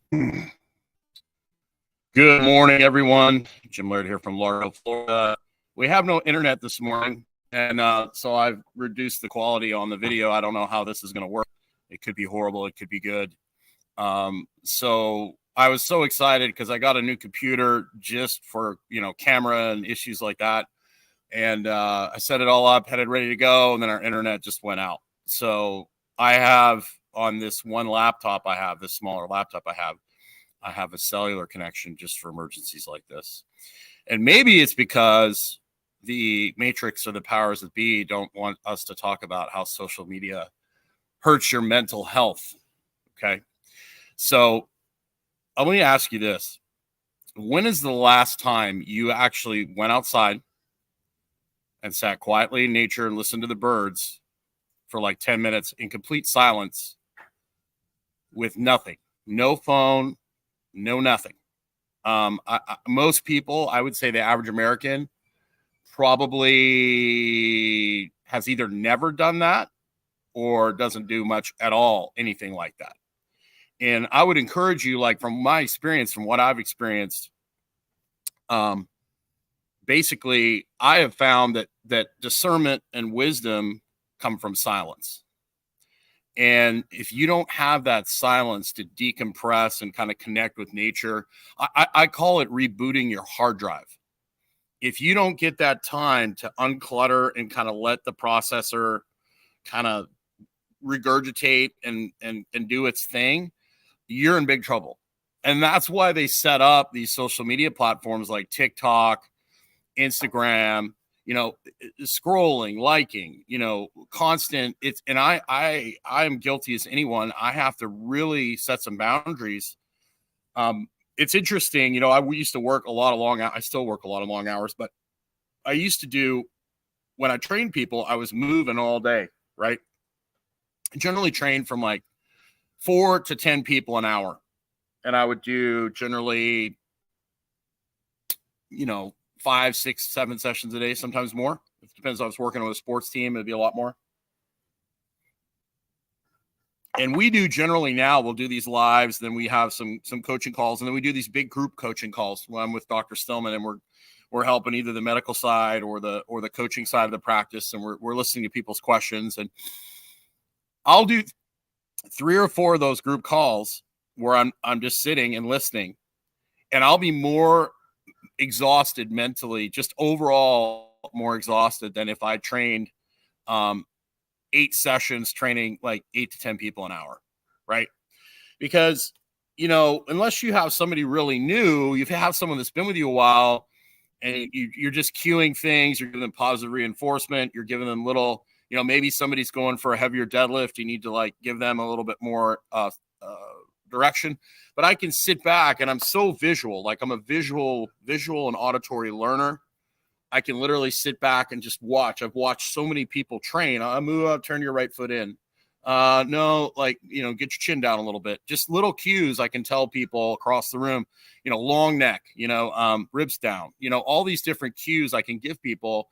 Good morning, everyone. Jim Laird here from Lauderdale, Florida. We have no internet this morning, and so I've reduced the quality on the video. I don't know how this is going to work. It could be horrible. It could be good. So I was so excited because I got a new computer just for, camera and issues like that. And I set it all up, had it ready to go, and then our internet just went out. So I have on this one laptop this smaller laptop I have a cellular connection just for emergencies like this. And maybe it's because the matrix or the powers that be don't want us to talk about how social media hurts your mental health. Okay. So I'm going to ask you this. When is the last time you actually went outside and sat quietly in nature and listened to the birds for like 10 minutes in complete silence with nothing, no phone, no nothing? Most people, I would say the average American, probably has either never done that or doesn't do much at all, anything like that. And I would encourage you, like from my experience, from what I've experienced, basically, I have found that discernment and wisdom come from silence. And if you don't have that silence to decompress and kind of connect with nature, I call it rebooting your hard drive. If you don't get that time to unclutter and kind of let the processor kind of regurgitate and do its thing, you're in big trouble. And that's why they set up these social media platforms like TikTok, Instagram, scrolling, liking, constant. And I am guilty as anyone. I have to really set some boundaries. It's interesting. We used to work a lot of long hours. I still work a lot of long hours, but I used to do, when I trained people, I was moving all day, right? I generally train from like 4 to 10 people an hour. And I would do generally, 5, 6, 7 sessions a day, sometimes more. It depends. If I was working on a sports team, it'd be a lot more. And we do generally now, we'll do these lives, then we have some coaching calls, and then we do these big group coaching calls when I'm with Dr. Stillman, and we're helping either the medical side or the coaching side of the practice, and we're listening to people's questions. And I'll do 3 or 4 of those group calls where I'm just sitting and listening, and I'll be more exhausted mentally, just overall more exhausted than if I trained 8 sessions training like 8 to 10 people an hour, right? Because, unless you have somebody really new, you have someone that's been with you a while, and you're just cueing things, you're giving them positive reinforcement, you're giving them little, maybe somebody's going for a heavier deadlift, you need to like give them a little bit more direction. But I can sit back, and I'm so visual, like I'm a visual and auditory learner. I can literally sit back and just watch. I've watched so many people train. Move up, turn your right foot in. No, like, get your chin down a little bit. Just little cues I can tell people across the room, long neck, ribs down, all these different cues I can give people.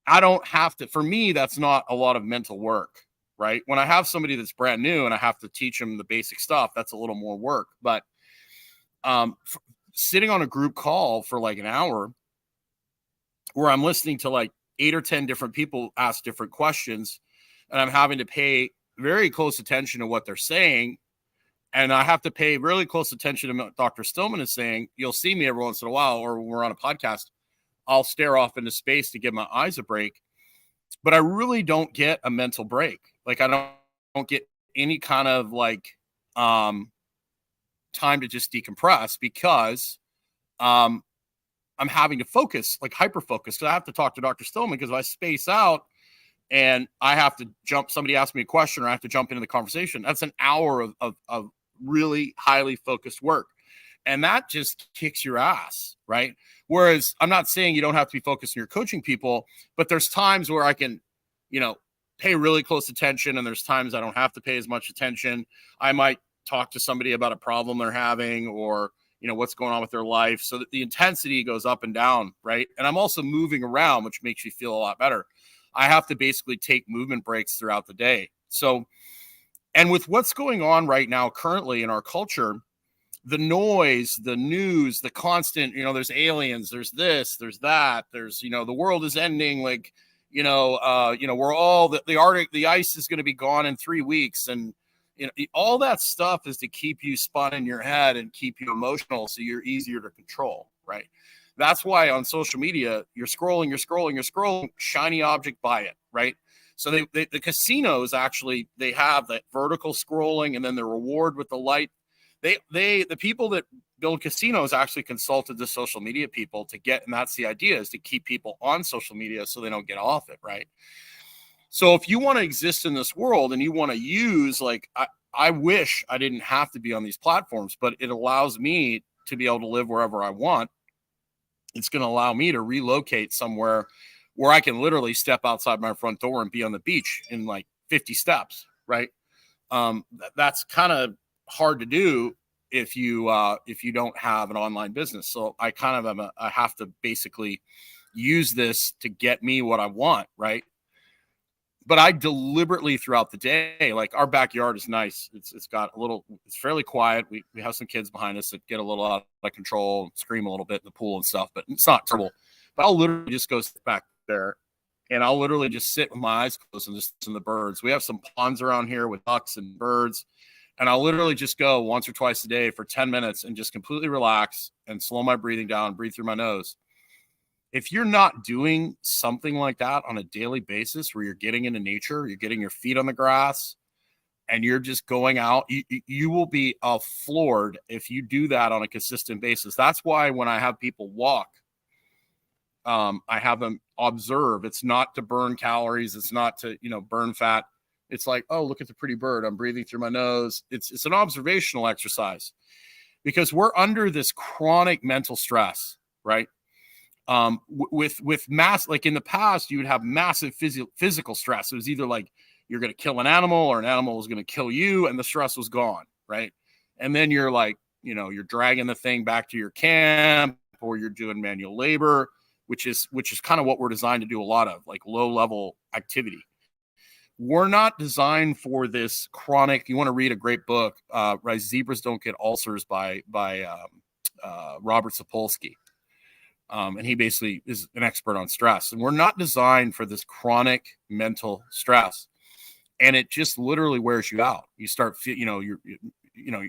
I don't have to, for me, that's not a lot of mental work, right? When I have somebody that's brand new and I have to teach them the basic stuff, that's a little more work. But sitting on a group call for like an hour where I'm listening to like 8 or 10 different people ask different questions, and I'm having to pay very close attention to what they're saying. And I have to pay really close attention to what Dr. Stillman is saying. You'll see me every once in a while, or when we're on a podcast, I'll stare off into space to give my eyes a break. But I really don't get a mental break. Like I don't get any kind of like time to just decompress, because I'm having to focus, like hyper focus, because I have to talk to Dr. Stillman, because if I space out and I have to jump, somebody asks me a question, or I have to jump into the conversation, that's an hour of really highly focused work. And that just kicks your ass, right? Whereas I'm not saying you don't have to be focused on your coaching people, but there's times where I can, pay really close attention, and there's times I don't have to pay as much attention. I might talk to somebody about a problem they're having, or what's going on with their life, so that the intensity goes up and down, right? And I'm also moving around, which makes you feel a lot better. I have to basically take movement breaks throughout the day. So, and with what's going on right now currently in our culture, the noise, the news, the constant, there's aliens, there's this, there's that, there's, the world is ending. Like, we're all the Arctic, the ice is going to be gone in 3 weeks. And, all that stuff is to keep you spun in your head and keep you emotional. So you're easier to control. Right. That's why on social media, you're scrolling, shiny object, buy it. Right. So the casinos actually, they have that vertical scrolling, and then the reward with the light. The people that build casinos actually consulted the social media people to get, and that's the idea, is to keep people on social media so they don't get off it. Right. So if you want to exist in this world and you want to use, like, I wish I didn't have to be on these platforms, but it allows me to be able to live wherever I want. It's going to allow me to relocate somewhere where I can literally step outside my front door and be on the beach in like 50 steps. Right. That's kind of hard to do if you don't have an online business. So I kind of I have to basically use this to get me what I want. Right. But I deliberately throughout the day, like, our backyard is nice. It's got it's fairly quiet. We have some kids behind us that get a little out of control, scream a little bit in the pool and stuff, but it's not trouble. But I'll literally just go sit back there, and I'll literally just sit with my eyes closed and just listen to the birds. We have some ponds around here with ducks and birds. And I'll literally just go once or twice a day for 10 minutes and just completely relax and slow my breathing down, breathe through my nose. If you're not doing something like that on a daily basis, where you're getting into nature, you're getting your feet on the grass, and you're just going out, you will be floored if you do that on a consistent basis. That's why when I have people walk, I have them observe. It's not to burn calories. It's not to, burn fat. It's like, oh, look at the pretty bird. I'm breathing through my nose. It's an observational exercise, because we're under this chronic mental stress, right? With mass, like in the past, you would have massive physical stress. It was either like you're going to kill an animal or an animal was going to kill you, and the stress was gone, right? And then you're like, you're dragging the thing back to your camp, or you're doing manual labor, which is kind of what we're designed to do a lot of, like low level activity. We're not designed for this chronic. You want to read a great book, right? Zebras Don't Get Ulcers by Robert Sapolsky. And he basically is an expert on stress. And we're not designed for this chronic mental stress. And it just literally wears you out. You start,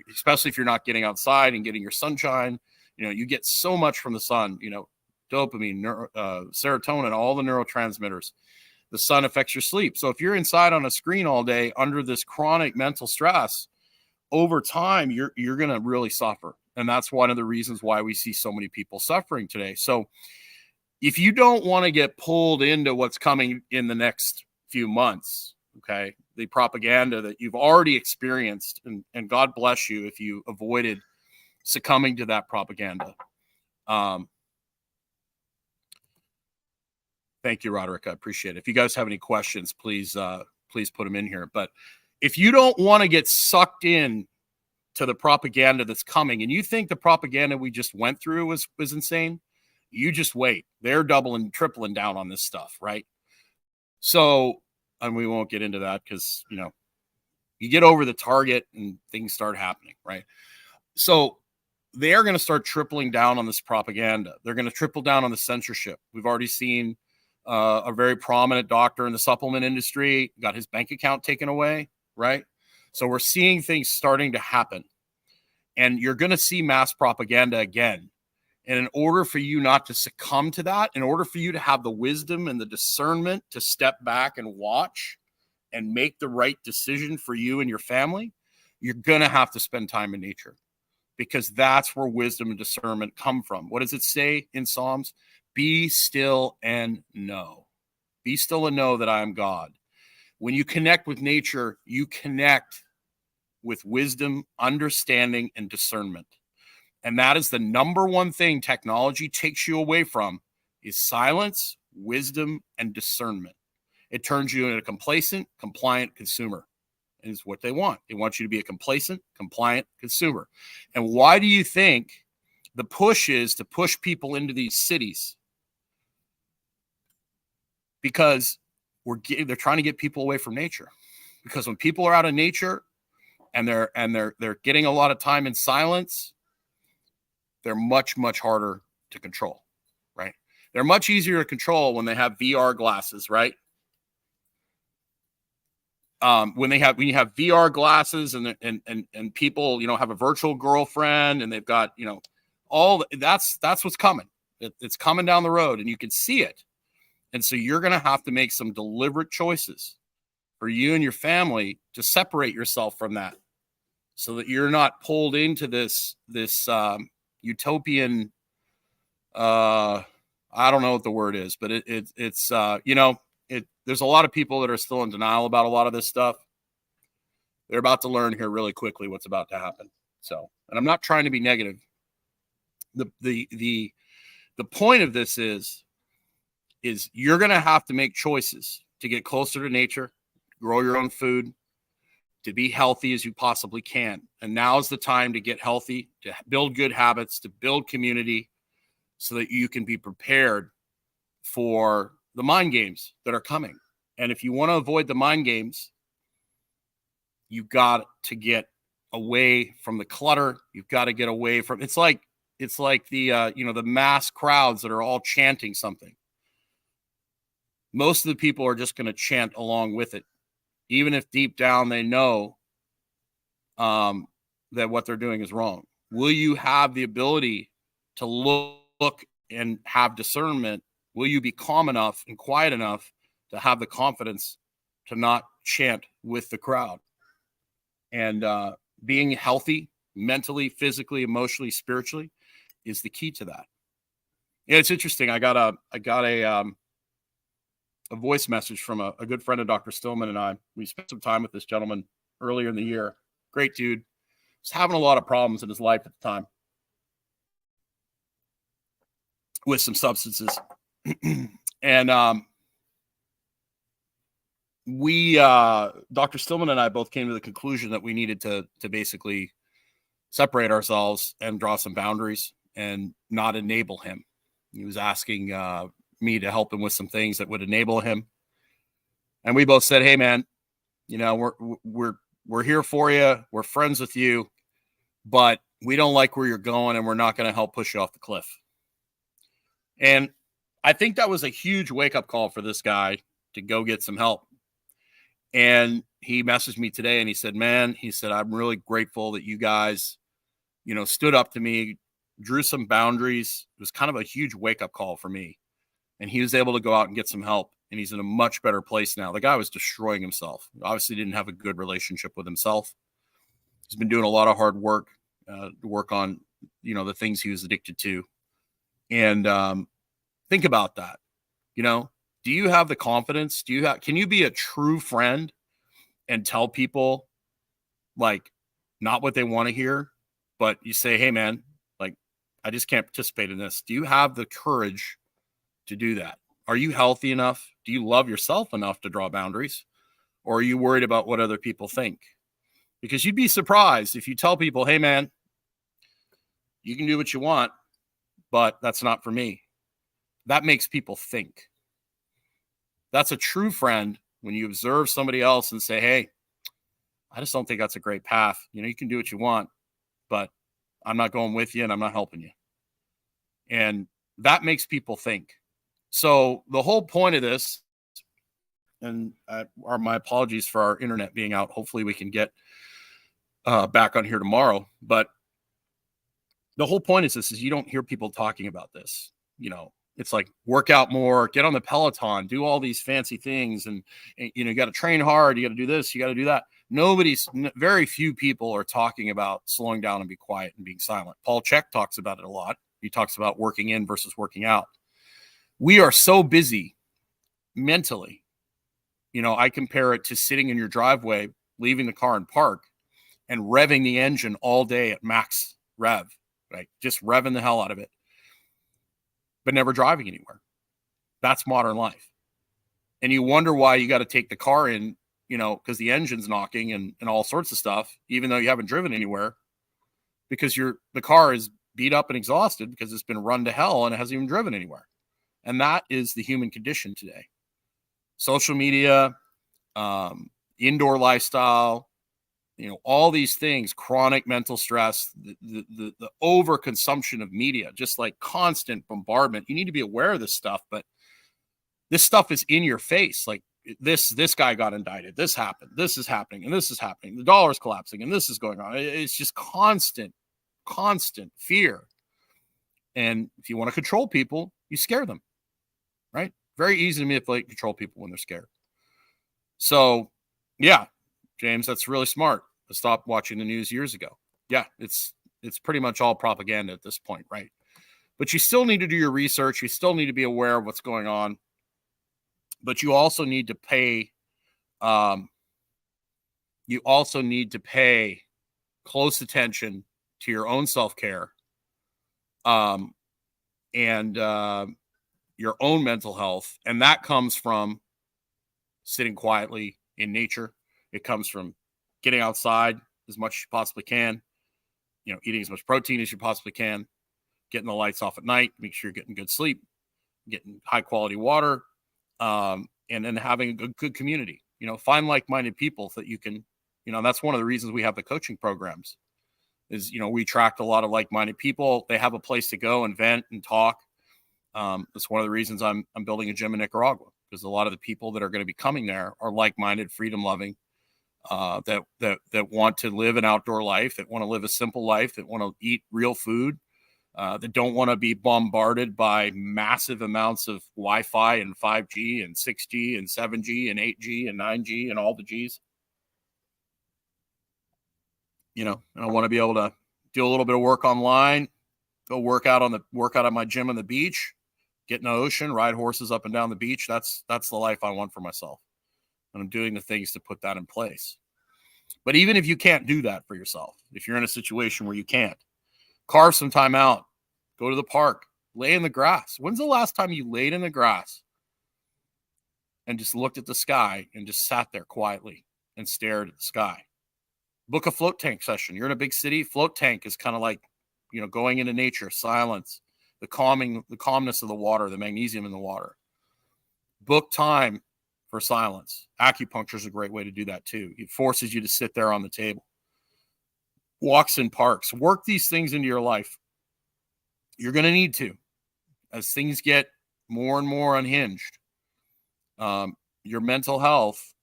especially if you're not getting outside and getting your sunshine, you get so much from the sun, dopamine, serotonin, all the neurotransmitters. The sun affects your sleep. So if you're inside on a screen all day under this chronic mental stress, over time, you're going to really suffer. And that's one of the reasons why we see so many people suffering today. So if you don't want to get pulled into what's coming in the next few months, okay, the propaganda that you've already experienced, and God bless you if you avoided succumbing to that propaganda. Thank you, Roderick. I appreciate it. If you guys have any questions, please put them in here. But if you don't want to get sucked in to the propaganda that's coming, and you think the propaganda we just went through was insane, you just wait. They're doubling, tripling down on this stuff, right? So, and we won't get into that because, you get over the target and things start happening, right? So they are going to start tripling down on this propaganda. They're going to triple down on the censorship. We've already seen a very prominent doctor in the supplement industry got his bank account taken away, right? So we're seeing things starting to happen, and you're going to see mass propaganda again. And in order for you not to succumb to that, in order for you to have the wisdom and the discernment to step back and watch and make the right decision for you and your family, you're going to have to spend time in nature, because that's where wisdom and discernment come from. What does it say in Psalms? Be still and know. Be still and know that I am God. When you connect with nature, you connect with wisdom, understanding, and discernment. And that is the number one thing technology takes you away from, is silence, wisdom, and discernment. It turns you into a complacent, compliant consumer. And it's what they want. They want you to be a complacent, compliant consumer. And why do you think the push is to push people into these cities? Because they're trying to get people away from nature. Because when people are out of nature and they're getting a lot of time in silence, they're much, much harder to control, right? They're much easier to control when they have VR glasses, right? When you have VR glasses and people, have a virtual girlfriend and they've got, that's what's coming. It's coming down the road and you can see it. And so you're going to have to make some deliberate choices for you and your family to separate yourself from that so that you're not pulled into this utopian, I don't know what the word is, but it's there's a lot of people that are still in denial about a lot of this stuff. They're about to learn here really quickly what's about to happen. So, and I'm not trying to be negative. The point of this is you're going to have to make choices to get closer to nature, grow your own food, to be healthy as you possibly can. And now is the time to get healthy, to build good habits, to build community so that you can be prepared for the mind games that are coming. And if you want to avoid the mind games, you got to get away from the clutter. You've got to get away from, it's like the, the mass crowds that are all chanting something. Most of the people are just going to chant along with it, even if deep down they know that what they're doing is wrong. Will you have the ability to look and have discernment? Will you be calm enough and quiet enough to have the confidence to not chant with the crowd? And being healthy mentally, physically, emotionally, spiritually is the key to that. Yeah, it's interesting. I got a voice message from a good friend of Dr. Stillman and I. We spent some time with this gentleman earlier in the year. Great dude. Was having a lot of problems in his life at the time with some substances. And Dr. Stillman and I both came to the conclusion that we needed to basically separate ourselves and draw some boundaries and not enable him. He was asking me to help him with some things that would enable him. And we both said, hey man, we're here for you. We're friends with you, but we don't like where you're going and we're not going to help push you off the cliff. And I think that was a huge wake-up call for this guy to go get some help. And he messaged me today and he said, man, I'm really grateful that you guys, stood up to me, drew some boundaries. It was kind of a huge wake-up call for me. And he was able to go out and get some help. And he's in a much better place now. The guy was destroying himself. Obviously didn't have a good relationship with himself. He's been doing a lot of hard work to work on, the things he was addicted to. And think about that. Do you have the confidence? Can you be a true friend and tell people like not what they want to hear, but you say, hey man, like I just can't participate in this. Do you have the courage to do that? Are you healthy enough? Do you love yourself enough to draw boundaries? Or are you worried about what other people think? Because you'd be surprised if you tell people, hey man, you can do what you want, but that's not for me. That makes people think. That's a true friend when you observe somebody else and say, hey, I just don't think that's a great path. You can do what you want, but I'm not going with you and I'm not helping you. And that makes people think. So the whole point of this, and my apologies for our internet being out. Hopefully we can get back on here tomorrow. But the whole point is you don't hear people talking about this. It's like work out more, get on the Peloton, do all these fancy things. And you got to train hard. You got to do this. You got to do that. Very few people are talking about slowing down and be quiet and being silent. Paul Chek talks about it a lot. He talks about working in versus working out. We are so busy mentally. I compare it to sitting in your driveway, leaving the car in park and revving the engine all day at max rev, right? Just revving the hell out of it, but never driving anywhere. That's modern life. And you wonder why you got to take the car in, because the engine's knocking and all sorts of stuff, even though you haven't driven anywhere, because the car is beat up and exhausted because it's been run to hell and it hasn't even driven anywhere. And that is the human condition today. Social media, indoor lifestyle, all these things, chronic mental stress, the overconsumption of media, just like constant bombardment. You need to be aware of this stuff, but this stuff is in your face. Like this guy got indicted. This happened. This is happening. And this is happening. The dollar's collapsing and this is going on. It's just constant fear. And if you want to control people, you scare them, right? Very easy to manipulate and control people when they're scared. So yeah, James, that's really smart. I stopped watching the news years ago. Yeah, it's pretty much all propaganda at this point, right? But you still need to do your research. You still need to be aware of what's going on. But you also need to pay. You also need to pay close attention to your own self-care, and your own mental health, and that comes from sitting quietly in nature. It comes from getting outside as much as you possibly can, eating as much protein as you possibly can, getting the lights off at night, make sure you're getting good sleep, getting high quality water, and then having a good community. Find like-minded people that you can, that's one of the reasons we have the coaching programs is, we attract a lot of like-minded people. They have a place to go and vent and talk. That's one of the reasons I'm building a gym in Nicaragua, because a lot of the people that are going to be coming there are like-minded, freedom-loving, that want to live an outdoor life, that want to live a simple life, that want to eat real food, that don't want to be bombarded by massive amounts of Wi-Fi and 5G and 6G and 7G and 8G and 9G and all the Gs. And I want to be able to do a little bit of work online, go work out at my gym on the beach, get in the ocean, ride horses up and down the beach. That's the life I want for myself. And I'm doing the things to put that in place. But even if you can't do that for yourself, if you're in a situation where you can't, carve some time out, go to the park, lay in the grass. When's the last time you laid in the grass and just looked at the sky and just sat there quietly and stared at the sky? Book a float tank session. You're in a big city. Float tank is kind of like, going into nature, silence, the calmness of the water, the magnesium in the water. Book time for silence. Acupuncture is a great way to do that too. It forces you to sit there on the table. Walks in parks. Work these things into your life. You're going to need to, as things get more and more unhinged. Your mental health.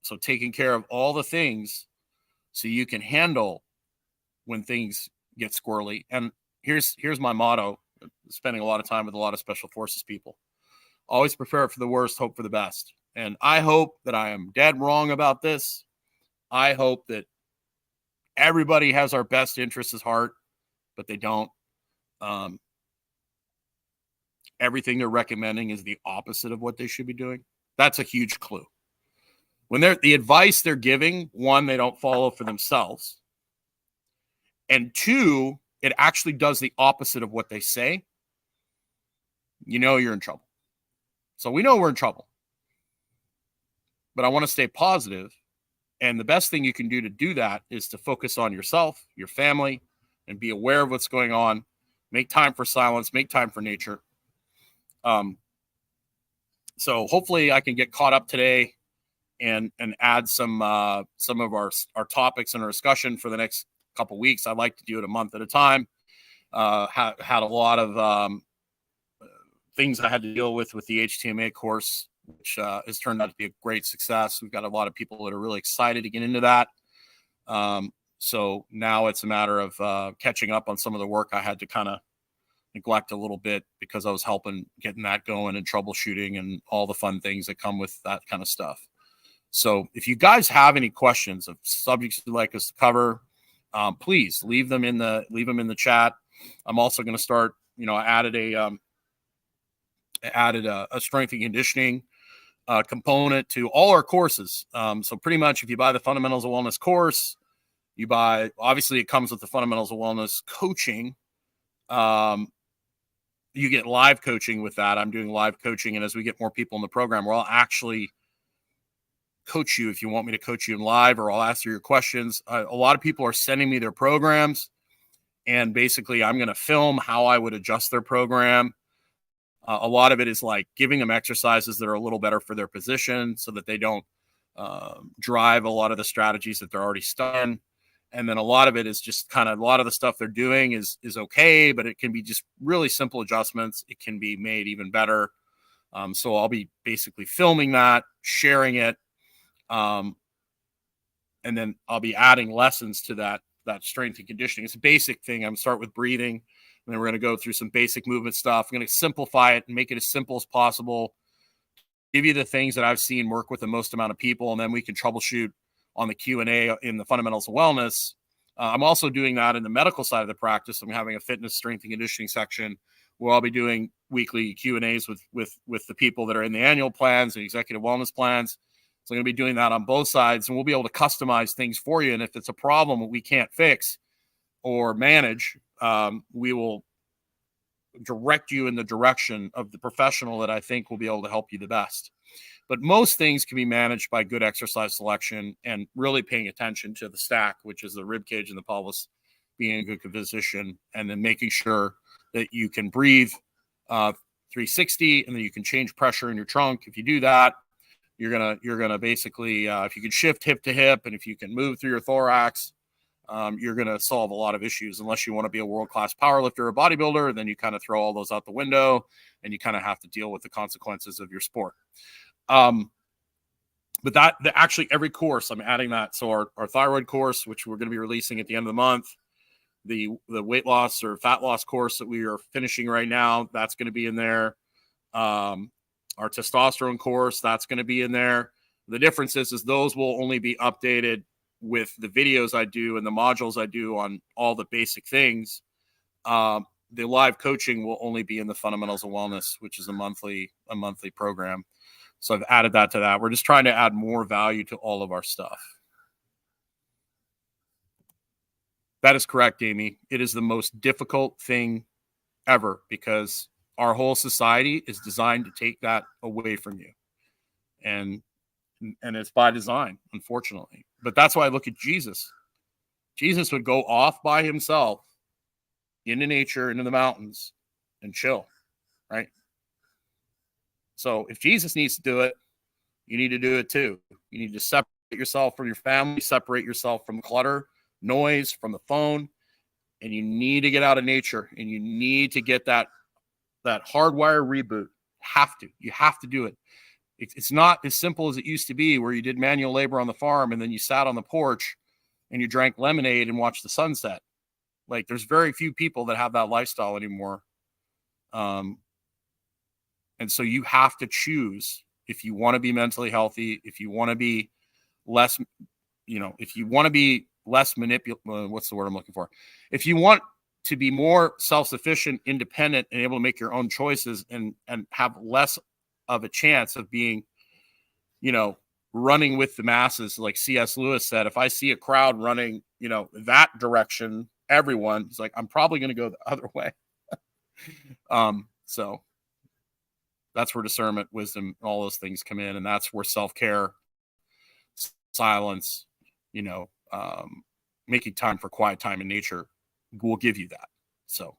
So taking care of all the things so you can handle when things get squirrely. And here's my motto, spending a lot of time with a lot of special forces people. Always prepare for the worst, hope for the best. And I hope that I am dead wrong about this. I hope that everybody has our best interests at heart, but they don't. Everything they're recommending is the opposite of what they should be doing. That's a huge clue. When the advice they're giving, one, they don't follow for themselves. And two, it actually does the opposite of what they say. You're in trouble. So we know we're in trouble. But I want to stay positive. And the best thing you can do to do that is to focus on yourself, your family, and be aware of what's going on. Make time for silence, make time for nature. So hopefully I can get caught up today and add some of our topics in our discussion for the next couple weeks. I'd like to do it a month at a time. Had a lot of things I had to deal with the HTMA course, which has turned out to be a great success. We've got a lot of people that are really excited to get into that. So now it's a matter of catching up on some of the work I had to kind of neglect a little bit because I was helping getting that going and troubleshooting and all the fun things that come with that kind of stuff. So if you guys have any questions of subjects you'd like us to cover, please leave them in the chat. I'm also going to start, I added a strength and conditioning component to all our courses. So pretty much if you buy the Fundamentals of Wellness course, obviously it comes with the Fundamentals of Wellness coaching. You get live coaching with that. I'm doing live coaching. And as we get more people in the program, where I'll actually coach you if you want me to coach you in live, or I'll answer your questions. A lot of people are sending me their programs, and basically I'm going to film how I would adjust their program. A lot of it is like giving them exercises that are a little better for their position so that they don't drive a lot of the strategies that they're already studying. And then a lot of it is just kind of, a lot of the stuff they're doing is okay, but it can be just really simple adjustments. It can be made even better. So I'll be basically filming that, sharing it, and then I'll be adding lessons to that strength and conditioning. It's a basic thing. I'm going to start with breathing, and then we're going to go through some basic movement stuff. I'm going to simplify it and make it as simple as possible, give you the things that I've seen work with the most amount of people, and then we can troubleshoot on the Q&A in the fundamentals of wellness. I'm also doing that in the medical side of the practice. I'm having a fitness, strength, and conditioning section where I'll be doing weekly Q&As with the people that are in the annual plans and executive wellness plans. So I'm going to be doing that on both sides, and we'll be able to customize things for you. And if it's a problem that we can't fix or manage, we will direct you in the direction of the professional that I think will be able to help you the best. But most things can be managed by good exercise selection and really paying attention to the stack, which is the rib cage and the pelvis, being in a good position, and then making sure that you can breathe 360, and then you can change pressure in your trunk. If you do that, you're gonna basically, if you can shift hip to hip, and if you can move through your thorax, you're gonna solve a lot of issues. Unless you want to be a world-class powerlifter or bodybuilder, then you kind of throw all those out the window, and you kind of have to deal with the consequences of your sport. But actually every course I'm adding that. So our thyroid course, which we're going to be releasing at the end of the month, the weight loss or fat loss course that we are finishing right now, that's going to be in there. Our testosterone course, that's going to be in there. The difference is those will only be updated with the videos I do and the modules I do on all the basic things. The live coaching will only be in the fundamentals of wellness, which is a monthly program. So I've added that to that. We're just trying to add more value to all of our stuff. That is correct, Amy. It is the most difficult thing ever because our whole society is designed to take that away from you. And it's by design, unfortunately. But that's why I look at Jesus. Jesus would go off by himself into nature, into the mountains, and chill, right? So if Jesus needs to do it, you need to do it too. You need to separate yourself from your family, separate yourself from clutter, noise, from the phone, and you need to get out of nature, and you need to get that hardwire reboot. You have to do it. It's not as simple as it used to be, where you did manual labor on the farm and then you sat on the porch and you drank lemonade and watched the sunset. Like, there's very few people that have that lifestyle anymore. And so you have to choose if you want to be mentally healthy, if you want to be less, if you want to be less manipulative, what's the word I'm looking for? If you want to be more self-sufficient, independent, and able to make your own choices and have less of a chance of being, running with the masses, like C.S. Lewis said, if I see a crowd running, that direction, everyone is like, I'm probably going to go the other way. So that's where discernment, wisdom, all those things come in. And that's where self-care, silence, making time for quiet time in nature will give you that. So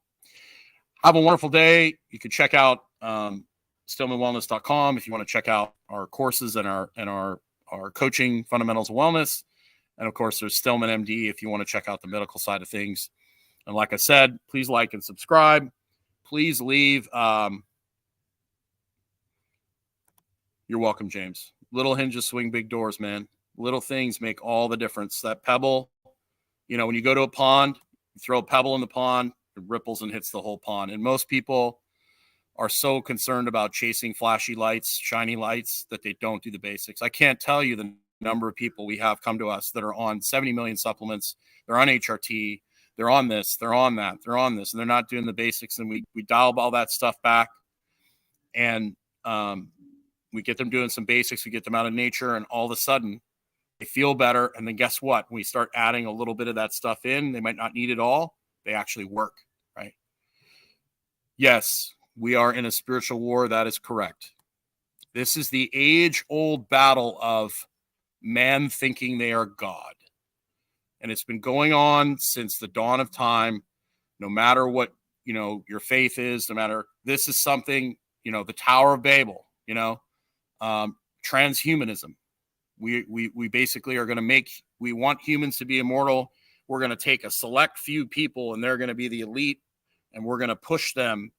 have a wonderful day. You can check out stillmanwellness.com if you want to check out our courses and our coaching, fundamentals of wellness. And of course, there's Stillman MD if you want to check out the medical side of things. And like I said, please like and subscribe. Please leave. You're welcome, James. Little hinges swing big doors, man. Little things make all the difference. That pebble, when you go to a pond, you throw a pebble in the pond, it ripples and hits the whole pond. And most people are so concerned about chasing flashy lights, shiny lights, that they don't do the basics. I can't tell you the number of people we have come to us that are on 70 million supplements. They're on HRT. They're on this. They're on that. They're on this. And they're not doing the basics. And we dial all that stuff back. And we get them doing some basics. We get them out of nature. And all of a sudden, they feel better. And then guess what? When we start adding a little bit of that stuff in, they might not need it all. They actually work, right? Yes, we are in a spiritual war. That is correct. This is the age-old battle of man thinking they are God. And it's been going on since the dawn of time, no matter what, your faith is, no matter, this is something, the Tower of Babel, transhumanism. We basically are going to we want humans to be immortal. We're going to take a select few people and they're going to be the elite, and we're going to push them,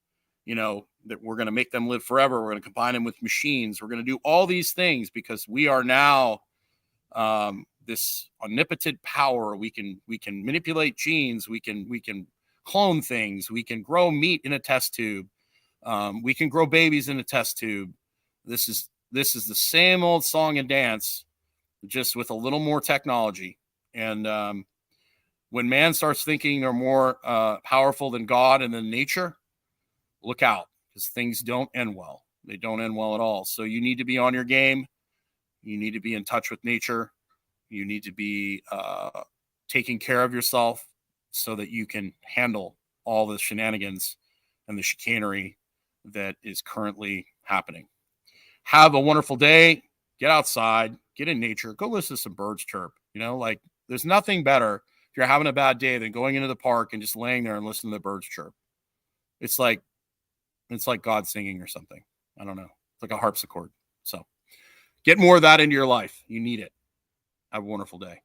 that we're going to make them live forever. We're going to combine them with machines. We're going to do all these things because we are now this omnipotent power. We can manipulate genes. We can clone things. We can grow meat in a test tube. We can grow babies in a test tube. This is the same old song and dance, just with a little more technology. And when man starts thinking they're more powerful than God and than nature, look out, because things don't end well. They don't end well at all. So you need to be on your game. You need to be in touch with nature. You need to be taking care of yourself so that you can handle all the shenanigans and the chicanery that is currently happening. Have a wonderful day. Get outside, get in nature, go listen to some birds chirp. There's nothing better if you're having a bad day than going into the park and just laying there and listening to the birds chirp. It's like God singing or something. I don't know. It's like a harpsichord. So get more of that into your life. You need it. Have a wonderful day.